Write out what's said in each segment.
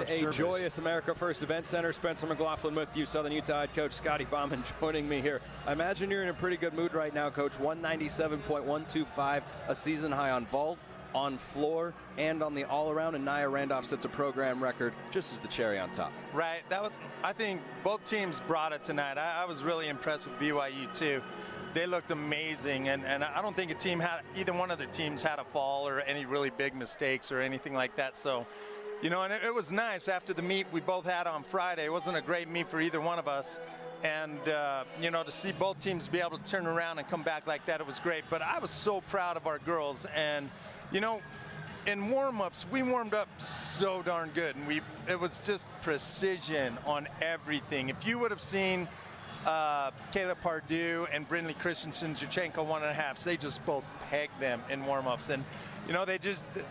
A joyous America First Event Center. Spencer McLaughlin with you, Southern Utah Head Coach Scotty Bauman joining me here. I imagine you're in a pretty good mood right now, Coach. 197.125, a season high on vault, on floor, and on the all-around, and Nia Randolph sets a program record just as the cherry on top. Right. I think both teams brought it tonight. I was really impressed with BYU too. They looked amazing, and I don't think either one of the teams had a fall or any really big mistakes or anything like that. So, you know, and it was nice after the meet we both had on Friday. It wasn't a great meet for either one of us. And, you know, to see both teams be able to turn around and come back like that, it was great. But I was so proud of our girls. And, you know, in warm-ups, we warmed up so darn good. And it was just precision on everything. If you would have seen Kayla Pardue and Brindley Christensen, Zhuchenko 1.5s, they just both pegged them in warm-ups. And, you know,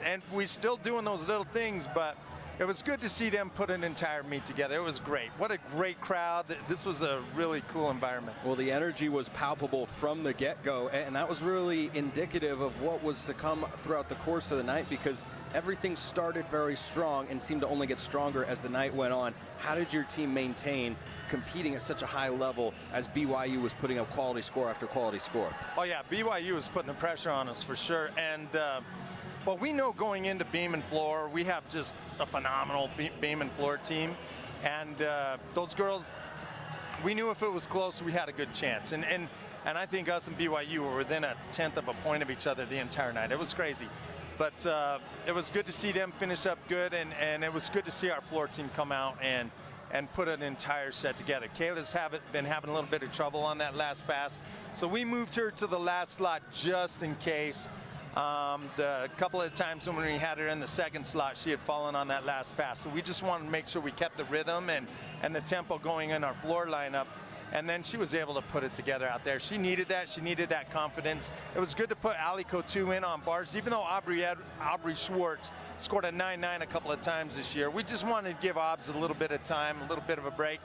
and we still doing those little things, but it was good to see them put an entire meet together. It was great. What a great crowd. This was a really cool environment. Well, the energy was palpable from the get-go, and that was really indicative of what was to come throughout the course of the night, because everything started very strong and seemed to only get stronger as the night went on. How did your team maintain competing at such a high level as BYU was putting up quality score after quality score? Oh yeah, BYU was putting the pressure on us for sure. And well, we know going into beam and floor, we have just a phenomenal beam and floor team. And those girls, we knew if it was close, we had a good chance. And I think us and BYU were within a tenth of a point of each other the entire night. It was crazy. But it was good to see them finish up good, and it was good to see our floor team come out and put an entire set together. Kayla's been having a little bit of trouble on that last pass, so we moved her to the last slot just in case. The couple of times when we had her in the second slot, she had fallen on that last pass. So we just wanted to make sure we kept the rhythm and the tempo going in our floor lineup. And then she was able to put it together out there. She needed that. She needed that confidence. It was good to put Ali Cotu in on bars, even though Aubrey Schwartz scored a 9-9 a couple of times this year. We just wanted to give Obs a little bit of time, a little bit of a break.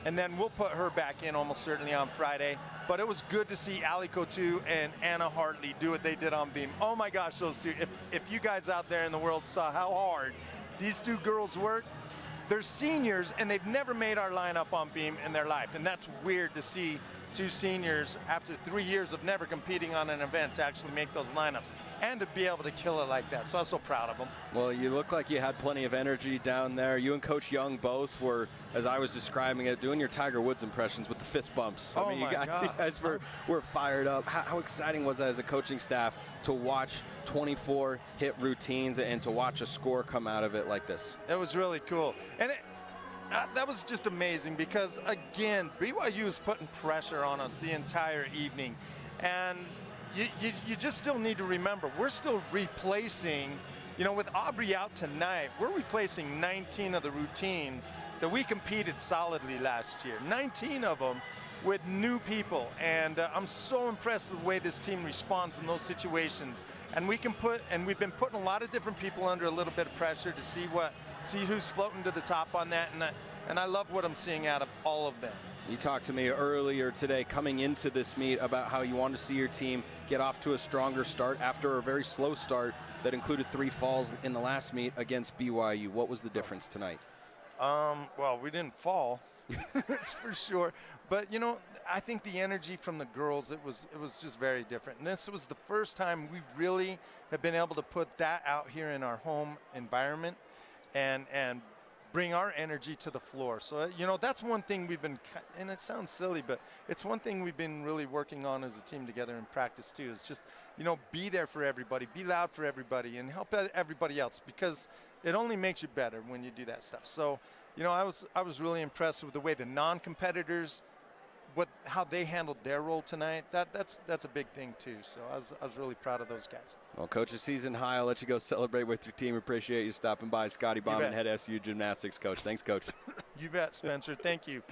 And then we'll put her back in almost certainly on Friday. But it was good to see Ali Cotu and Anna Hartley do what they did on beam. Oh my gosh, those two. If you guys out there in the world saw how hard these two girls work, they're seniors and they've never made our lineup on beam in their life. And that's weird to see two seniors after 3 years of never competing on an event to actually make those lineups and to be able to kill it like that. So I was so proud of them. Well, you look like you had plenty of energy down there. You and Coach Young both were, as I was describing it, doing your Tiger Woods impressions with the fist bumps. I mean, you guys were fired up. How exciting was that as a coaching staff to watch 24 hit routines and to watch a score come out of it like this? It was really cool. And that was just amazing because, again, BYU is putting pressure on us the entire evening. And you just still need to remember, we're still replacing, you know, with Aubrey out tonight, we're replacing 19 of the routines that we competed solidly last year. 19 of them with new people. And I'm so impressed with the way this team responds in those situations. And we've been putting a lot of different people under a little bit of pressure to see who's floating to the top on that. And I love what I'm seeing out of all of them. You talked to me earlier today coming into this meet about how you wanted to see your team get off to a stronger start after a very slow start that included 3 falls in the last meet against BYU. What was the difference tonight? Well, we didn't fall, that's for sure. But, you know, I think the energy from the girls, it was just very different. And this was the first time we really have been able to put that out here in our home environment and bring our energy to the floor. So, you know, that's one thing we've been, and it sounds silly, but it's one thing we've been really working on as a team together in practice too, is just, you know, be there for everybody, be loud for everybody, and help everybody else, because it only makes you better when you do that stuff. So, you know, I was really impressed with the way the non-competitors, how they handled their role tonight. That's a big thing too. So I was really proud of those guys. Well, Coach, a season high. I'll let you go celebrate with your team. Appreciate you stopping by. Scotty Bauman, head SU gymnastics coach. Thanks, Coach. You bet, Spencer. Thank you.